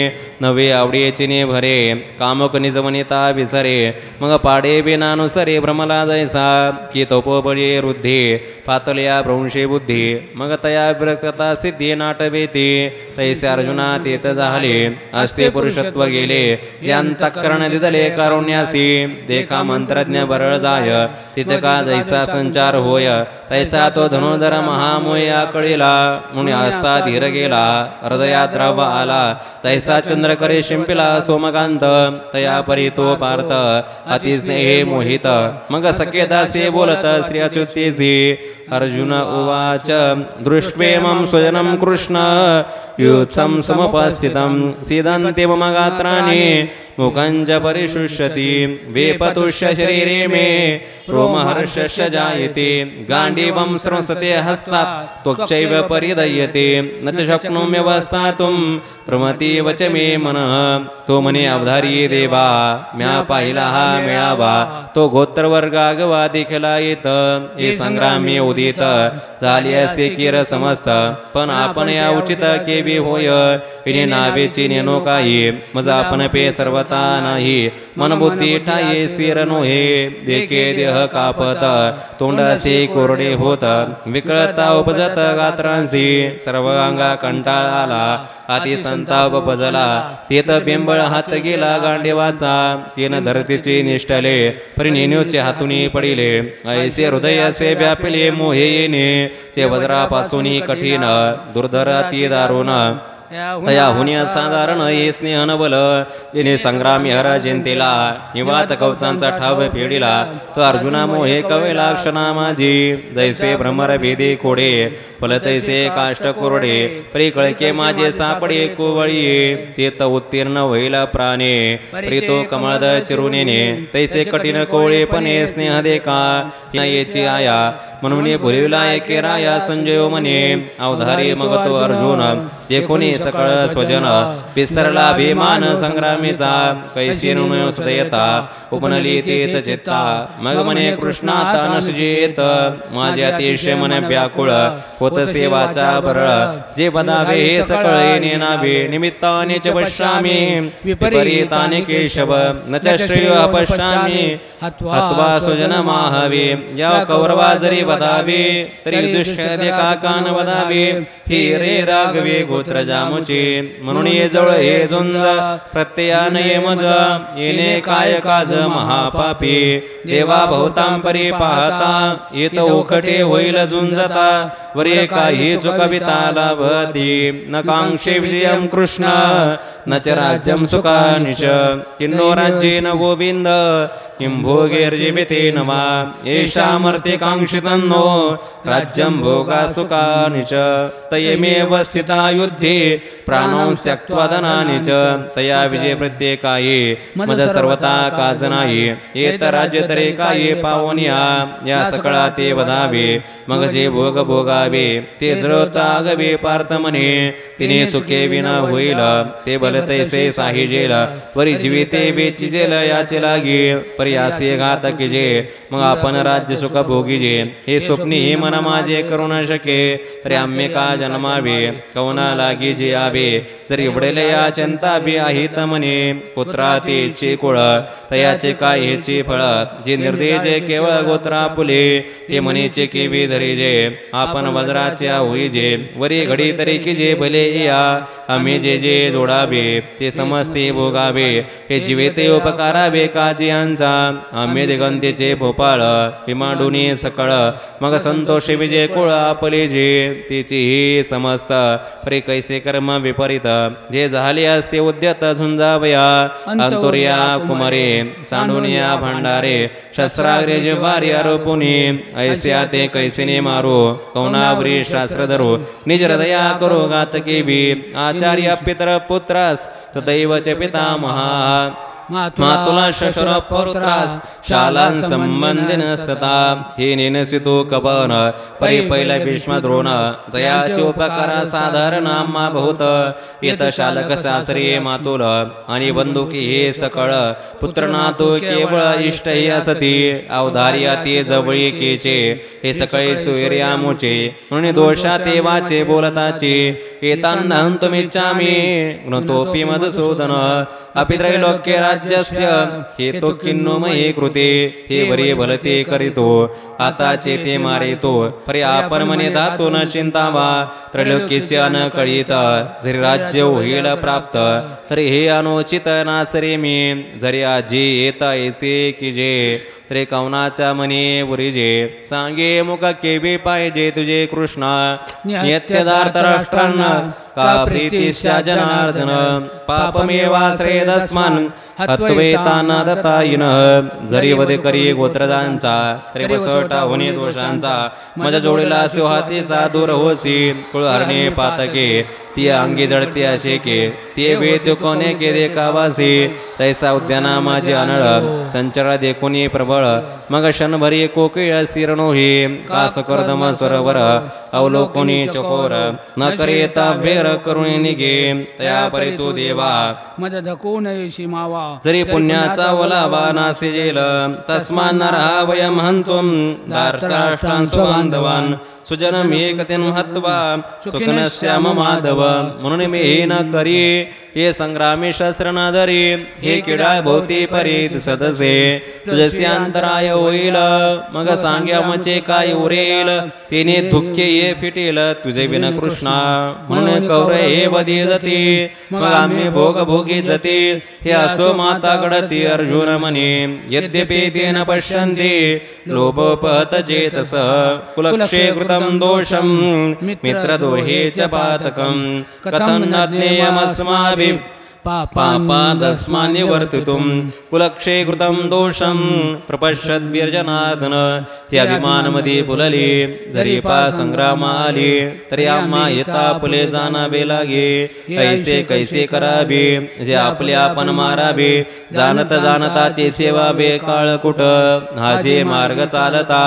नवे आवडीचे ने भरे कामक निजवनिता विसरे मग पाडे बिनानुसरे भ्रमला जैसा की तोपोबळी वृद्धे पातळया भ्रंशे बुद्धी मग तया विरक्तता सिद्धी नाटवेती तैसे अर्जुना तेत झाले असते पुरुषत्व गेले ज्यांतकरण दिदले कारुण्यासी देखा मंत्रज्ञ बरळ जाय तितका जैसा संचार होय तैसा तो धनुर्धर महामोया कळीला मुनी हस्ता धीर गेला हृदयात द्रव आला तैसा चंद्र करे शिंपिला सोमकांत तया परी तो पार्थ अतिस्नेहे मोहित मग सखेदासे बोलत श्री अच्युतेसी अर्जुन उवाच दृष्ट्वेमं स्वजनं कृष्ण युत्सं समुपस्थितं सीदन्ति मम गात्राणि मुखं च परिशुष्यति वेपतुष्य शरीरे मे रोमहर्षस्य जायते गाण्डीवं स्रंसते हस्तात् त्वक्चैव परिदय्यते न च शक्नोम्यवस्थातुं प्रमती वच मे मनः तो म्हणे अवधारी देवा म्या पाहिला हा मेळावा तो गोत्रवर्गागवा देखला येत हे संग्रामी उदित झाली असते किर समस्त पण आपण या उचित केवी होय हिने नावेची नेनो काही मज आपण पे सर्वता नाही मन बुद्धी ठाये स्थिर नोहे देखे देह कापत तोंडासे कोरडे होत विकळता उपजत गात्रांसी सर्व अंगा कंटाळ आला हाती संताप बजला तेत बिंबळ हात गेला गांडेवाचा तेन धरतीचे निष्ठले परिनेन्योचे हातुनी पडिले ऐसे हृदयाचे व्यापिले मोहे येणे ते वज्रापासून कठीण दुर्धर ती दारुण तया हुनिया साधारण ये स्नेहन बल येणे संग्रामी हर जयंतीला निवात कवचांचा ठाव फेडिला तो अर्जुना मोहे कवेला क्षणा माझी जैसे भ्रमर भेदे कोडे फलतैसे काष्ट कोरडे परिकळके माझे सापडे कोवळी तेत उत्तीर्ण होईल प्राणे प्रीतो कमळद चिरुनेने तैसे कठीण कोळेपणे स्नेह देखा येची आया म्हणून बोलिवला एके राया संजयो म्हणे अवधारी मग तो अर्जुन देखोनी सकळ स्वजन विस्तरला अभिमान संग्रामीचा कैसी नुनयो सदयता उपनली तेत चित्ता मग म्हणे कृष्णाता नसजेत माझे अतिशय मन व्याकुळ होत सेवाचा भरळ जे बदावे हे सकळ येणे नावे निमित्ताने च पश्यामी विपरीताने केशव न च श्रेय अपश्यामी हत्वा स्वजन माहवे या कौरवा जरी वदावे तरी दुष्ट काकान वदावे हे रे राघवे गोत्र जामुचे म्हणून ये जवळ हे झुंज प्रत्ययान ये मज येणे काय काज महापापी देवा बहुतां परी पाहता येत उखटे होईल झुंजता वरे काही चुकविता लाभती न कांक्षे विजयं कृष्ण न च राज्यं सुखानिश किन्नो राज्येन गोविंद किंभोगैर्जीवितेन वा येषामर्थिकाङ्क्षितन्नो राज्यं भोगासुखानि च तयमेव स्थिता युद्धे प्राणां त्यक्त्वा धनानि च तया विजय प्रत्येकाये मद सर्वता काजनाये एतराज्यतरे काये पावनिया या सकळा ते वधावे मग जे भोग भोगावे ते जळतागवे पार्थ म्हणे तिने सुखे विना होईल ते बल तैसे साहिजेल वरी जीविते बेचिजेल याचे लागे पर्यासे घातक जे मग आपण राज्य सुख भोगीजे हे स्वप्नी हे मन माझे करू न शके तरी आम्ही का जन्मावे कवना लागी जे आवे जरी वडेल या चिंता बी आहेत म्हणे पुत्रा तेचे कुळ तयाचे काय हेचे फळ जे निर्देजे केवळ गोत्रा फुले हे म्हणेचे केवी धरे जे आपण वज्राच्या होई जे वरी घडी तरी की जे भले या आम्ही जे जे जोडावे ते समजते भोगावे हे जीवे ते उपकारावे काजी यांचा आम्ही दिगंतेचे भोपाळ विमाडुनी सकळ मग संतोष विजय कुळ आपले जे तिची ही समस्त परी कैसे कर्म विपरीत जे झाले असते उद्यत झुंजावया अंतुर्या कुमारे सांडुनिया भांडारे शस्त्राग्रे जिव्हारी आरोपुनी ऐस्या ते कैसेने मारो कौनावरी शास्त्र धरो निज हृदया करो घातके बी आचार्य पितर पुत्रास तदैवच पितामहा मातुला शशुर पुत्रास शालां संबंधिन सता हे नेनसितो कपन परी पहिला भीष्म द्रोण जयाचे उपकार साधारण आम्हा बहुत येत शालक सासरी मातुल आणि बंदुकी हे सकळ पुत्र नातो केवळ इष्ट हे असती अवधार्या ते जवळीकेचे हे सकळे सोयर्या मोचे म्हणून दोषा ते वाचे बोलताचे एतांना हंतुमिच्छामि ज्ञतोपि मधुसूदन अपि त्रैलोक्य राज्यस्य हेतो किन्नो मये कृते हे वरी भलते करितो आता चेते मारितो परी आपण मने दातो न चिंतावा त्रैलोक्यचे अन कळीत जरी राज्य होईल प्राप्त तरी हे अनुचित नासरे मी जरी आजी येता ऐसे की जे तरी कवनाच्या मने बुरीजे सांगे मुख केवे पाहिजे तुझे कृष्ण नित्यदार्थ राष्ट्रांना का प्रीतीस्या जनार्दन पापमेवाश्रेदस्मान हत्वेताना दत्तायिन जरी वधे करी गोत्रदांचा तरी बसवटा होणे दोषांचा मजा जोडीला सुहातीचा दूर होसी कुळहरणे पातके ती अंगी जळते अशेके ते वेद कोणे के देखावासी तैसा उद्याना माझे अनळ संचर देखुनी प्रबळ मग क्षणभरी कोकिळ शिरणोही कास कर्दम सरोवर अवलोकुनी चकोर न करेता वेर करुणी निघे तया परी तो देवा मद धकोन मावा जरी पुण्याचा ओलावा नासिजेल तस्मा नरहा वयम हंतुम धार्तराष्ट्रां सुबांधवान सुजन मेकतेन महत्वा सुखिनश्याम माधव म्हणून मी हे न करी हे संग्रामी शस्त्र न धरी हे किडा भोवती परीत सदसे तुझसे अंतराय होईल मग सांग्या मचे काय उरेल तिने धुक्के ये फिटेल तुझे विन कृष्णा म्हणून कौर हे वधी जाते मग आम्ही भोग भोगी जाते हे असो माता घडती अर्जुन म्हणे यद्यपि ते न पश्यन्ते लोभोपहत चेतस कुलक्षे कृतं दोषं मित्रदोहे च पातकं कथं न ज्ञेयमस्माभिः पापादस्मा निवर्तितुं कुलक्षे कृतं दोषं प्रपश्यद्भिर्जनार्दन हे अभिमानमध्ये फुलले जरी पा संग्राम आले तरी आम्हा येता फुले जाणावे लागे कैसे कैसे करावे जे आपले आपण मारावे जाणत जाणताचे सेवावे काळ कुठ हा जे मार्ग चालता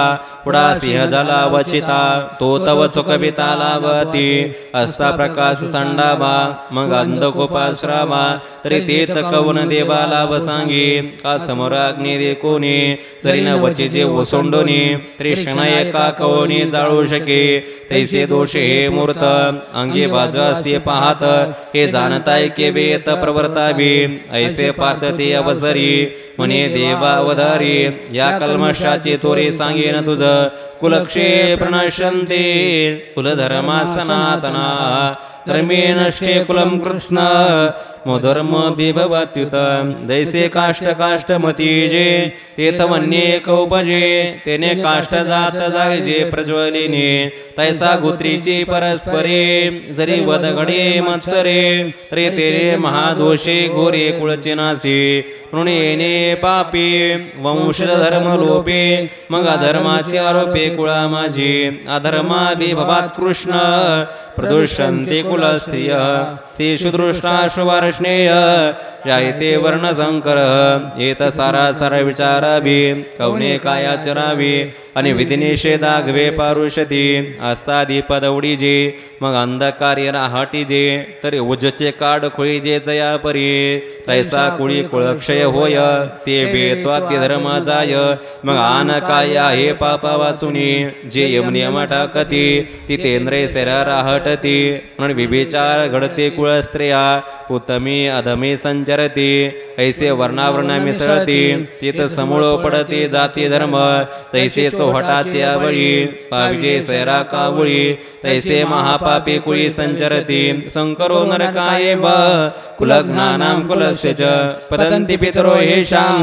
पुढा सिंह झाला वचिता तो तव चुकविता लावती असता प्रकाश संडावा मग अंधकोपाश्रावा तरी ते तकवन देवाला वसांगी का समोर अग्नी देखोनी तरी न वचे जे ओसोंडोनी तरी क्षण एका कवनी जाळू शके तैसे दोष हे मूर्त अंगी बाजू असते पाहत हे जाणताय केवेत प्रवर्तावी ऐसे पार्थ ते अवसरी म्हणे देवा अवधारी या कल्मषाचे तोरे सांगेन तुझ कुलक्षे प्रणश्यन्ते कुलधर्मा सनातना धर्मे नष्टे कुलं कृष्ण मोधर्म बिभवत्युत दैसे काष्ट काष्टमती जे तेथ वन्ये कौपजे तेने काष्ट जात जायजे प्रज्वलिने तैसा गोत्रीची परस्परे जरी वदगडे मत्सरे तरी तेरे महादोषे घोरे कुळचिनासी ऋणेने पापी वंशधर्म लोपे मग अधर्माचे आरोपे कुळा माझी अधर्मा विभवात कृष्ण प्रदुष्यन्ते कुलस्त्रिय तेषु दृष्टाशुवर्ष्णेय जायते वर्णसंकर येत सारा सारा विचारावी कवने काया चरावी आणि विधिनिषेधागवे पारुषती अस्तादी पदवडी जे मग अंधकार्य राहटी जे तरी उजचे काड खोळी जे जया परी तैसा कुळी कुळक्षय होय ते बेत्वाद्य धर्म जाय मग आन काय आहे पापा वाचुनी जे यमनियम टाकती ती तेंद्रे सेरा राहटती म्हणून विभिचार घडते कुळस्त्रिया उत्तमी अधमी संचरती ऐसे वर्णावर्ण मिसळती तिथ समूळ पडते जाती धर्म तैसे चोहटाचे आवळी पाविजे सैरा कावळी तैसे महापापी कुळी संचरती संकरो नरकाये ब कुलज्ञानां कुलस्य च पतन्ति पितरो येषां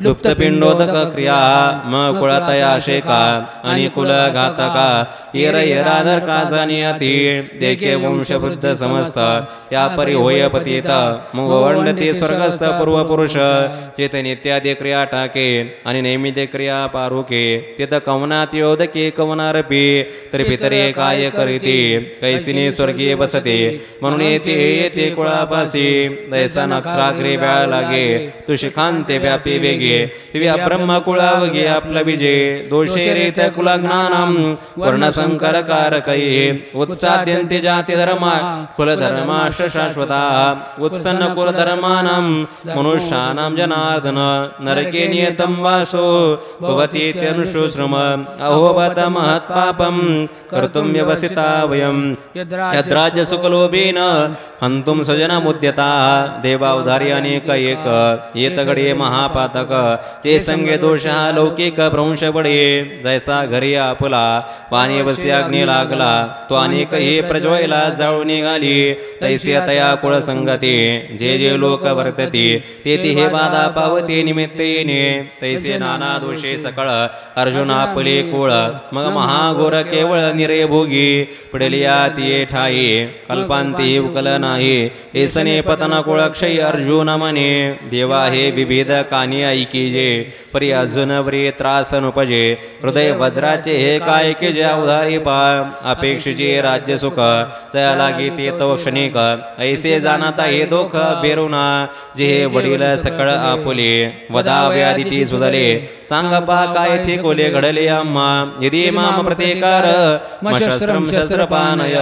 लुप्तपिंडोदक क्रिया म कुळतया शेका आणि कुलघातका येर येराधरका जानियती देखे वंशवृद्ध समस्त या परी होय पतित मग वंडते स्वर्गस्थ पूर्वपुरुष चेत नित्यादी क्रिया टाके आणि नैमित्य क्रिया पारुके तिथ कवनात योदके कवनारपी तरी पितरे काय करीते कैसिनी स्वर्गीय बसते म्हणून येते कुळापासी दैसा नखराग्रे व्याळ लागे तू शिखांते व्यापी वेगे दिव्या ब्रह्म कुळावगे आपला विजय दोषे रीत कुलज्ञानम वर्णसंकर कारकै उत्साद्यन्ते जाती धर्मा कुलधर्माश शाश्वता उत्सन्न कुलधर्मानां मनुष्याणां जनार्दन नरके नियतं वासो भवति त्यनुश्रुश्रम अहोबत महत्पापं कर्तुं व्यवसिता वयं यद्राज्य सुखलोभेन हन्तुं स्वजनमुद्यता देवावधारी अनेक एक येतगडे महापातक ते संगे दोष हा लौकिक भ्रंश पडे जैसा घरी आपला पाणी वसी अग्नी लागला तो अनेक हे प्रज्वला जाळून निघाली तैसे तया कुळ संगती जे जे लोक वर्तती ते हे बाधा पावते निमित्तेने तैसे नाना दोषे सकळ अर्जुन आपले कुळ मग महाघोर केवळ निरे भोगी पडलिया ती ठाई कल्पांती उकल नाही ऐसने पतन कुळक्षय अर्जुन मने देवा हे विविध कानी ऐकी जे परी अर्जुन वरी त्रास नुपजे हृदय वज्राचे हे काय के जे उधारी पा अपेक्षिचे राज्य सुख जया लागे ते तो क्षणिक ऐसे जाणता हे दोख बेरुना जे हे वडील सकळ आपुले वदा व्याधिटी सुधले सांग पा काय थे कोले घडले आम्हा यदि माम प्रतिकार मशस्त्रम शस्त्रपानय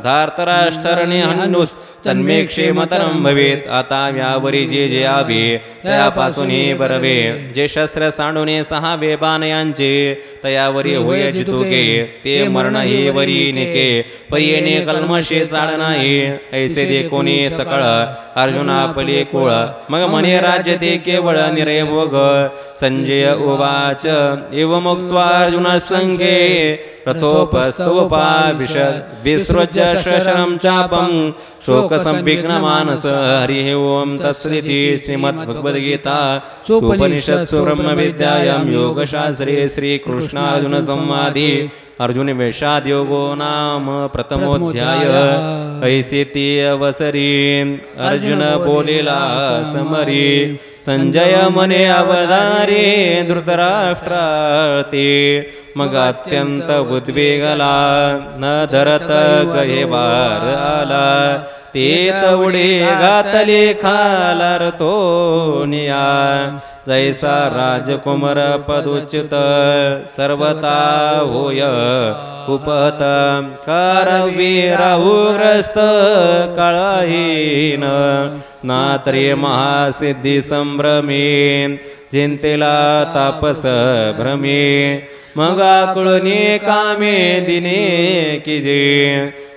धार्तराष्ट्रणे हन्नुस तन्मे क्षेमतरम भवेत आता व्यावरी जे जे आवे तयापासून हे बरवे जे शस्त्र सांडूने सहावे बाण यांचे तयावरी होय जितुके ते मरण हे वरी निके परियेने कल्मशे चाळ नाही ऐसे दे कोणी सकळ अर्जुना पले कुळ मग मने राज्य ते केवळ निरे भोग संजय उवाच एव मुक्त्वा अर्जुन संगे रथोपस्तोपा विसृज्य शशरं चापं शोक संविघ्न मानस हरि ओम तत्सदिति श्रीमद्भगवद्गीता उपनिषत्सु ब्रह्मविद्यायां योगशास्त्रे श्रीकृष्णार्जुन संवादे अर्जुन वेषाद योगो नाम प्रथमोध्याय ऐसेती अवसरी अर्जुन बोलेला समरी संजय मने अवधारे धृतराष्ट्राते मग अत्यंत उद्वेगला न धरत गहेवार आला ते तवडे घातले खालार तो निया जैसा राजकुमार पदुचित सर्वता होय उपहत कारवीराहुग्रस्त काळहीन नात्रे महासिद्धी संभ्रमी जिंतेला तापस भ्रमी मग आकुळणी कामे दिने किजे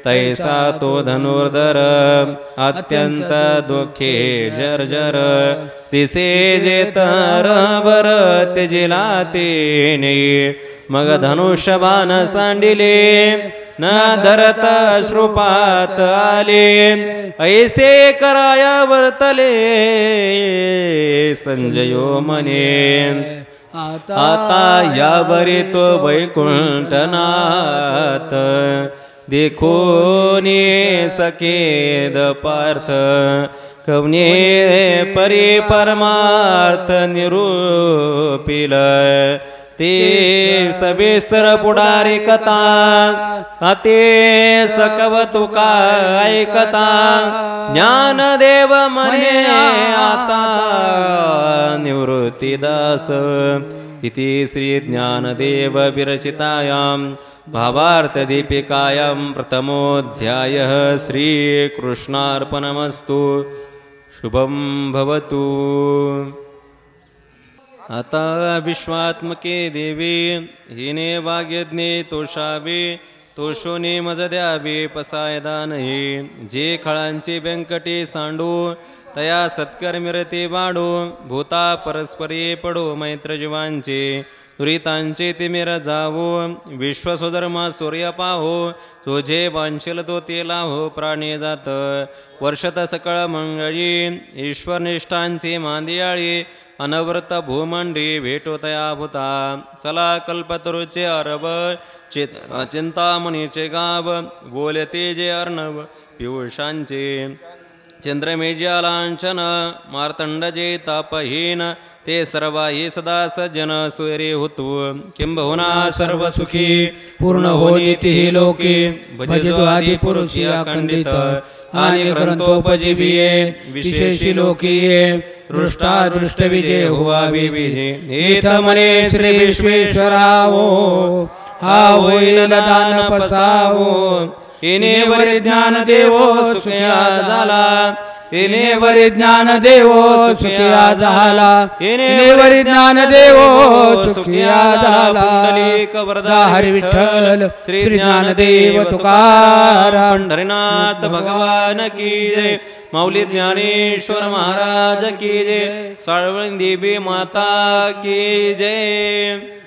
तैसा तो धनुर्धर अत्यंत दुःखे जर्जर तिसे जे तर बर तेजिला तेने मग धनुष्यबाण सांडिले न धरत श्रुपात आले ऐसे कराया वर्तले संजयो म्हणे आता यावरी तो वैकुंठनाथ देखोनी सकेद पार्थ कवने परी परमार्थ निरूपिल ते सविस्तर पुढारी कथा अते सकव तुका ऐकता ज्ञानदेव म्हणे आता निवृत्तीदास इति श्री ज्ञानदेव विरचितायां भावार्थदीपिकायां प्रथमोऽध्यायः श्रीकृष्णार्पणमस्तु शुभं भवतु। आता विश्वात्मके देवी हिने वाग्यज्ञे तोषावे तोषोने मज द्यावे पसायदा नाही जे खळांचे व्यंकटे सांडू तया सत्कर्मिरते वाढो भूता परस्परे पडो मैत्र जीवांचे दुरितांचे तिमिर जावो विश्वस्वधर्म सूर्य पाहो तो जे वांछेल तो ते लाहो प्राणी जात वर्षत सकळ मंगळी ईश्वरनिष्ठांचे मांदियाळी अनवरत भूमंडी भेटो तया भूता चला कल्पतरुचे अरब चिंतामणीचे गाव बोलते जे अर्णव पियुषांचे चंद्रमेज्यालांछन मार्तंडजे तापहीन ते सर्वाही सदा सज्जन सोयरे होतु किंबहुना सर्व सुखी पूर्ण होनीति लोके भजतो आदि पुरुषी अखंडित आणि ग्रंथोपजीविये विशेषी लोकीये दृष्टा दृष्ट विजय हुआ विजय हेत मने श्री विश्वेश्वरावो हा होईल दान पसावो इने वरी ज्ञान देवो सुखया झाला इने वरी ज्ञान देवो सुखया झाला इने वरी ज्ञान देवो सुखया झाला पुंडलिक वरदा हरी विठ्ठल श्री ज्ञानदेव तुकाराम पंढरीनाथ भगवान की जय माऊली ज्ञानेश्वर महाराज की जय साळवंदी देवी माता की जय।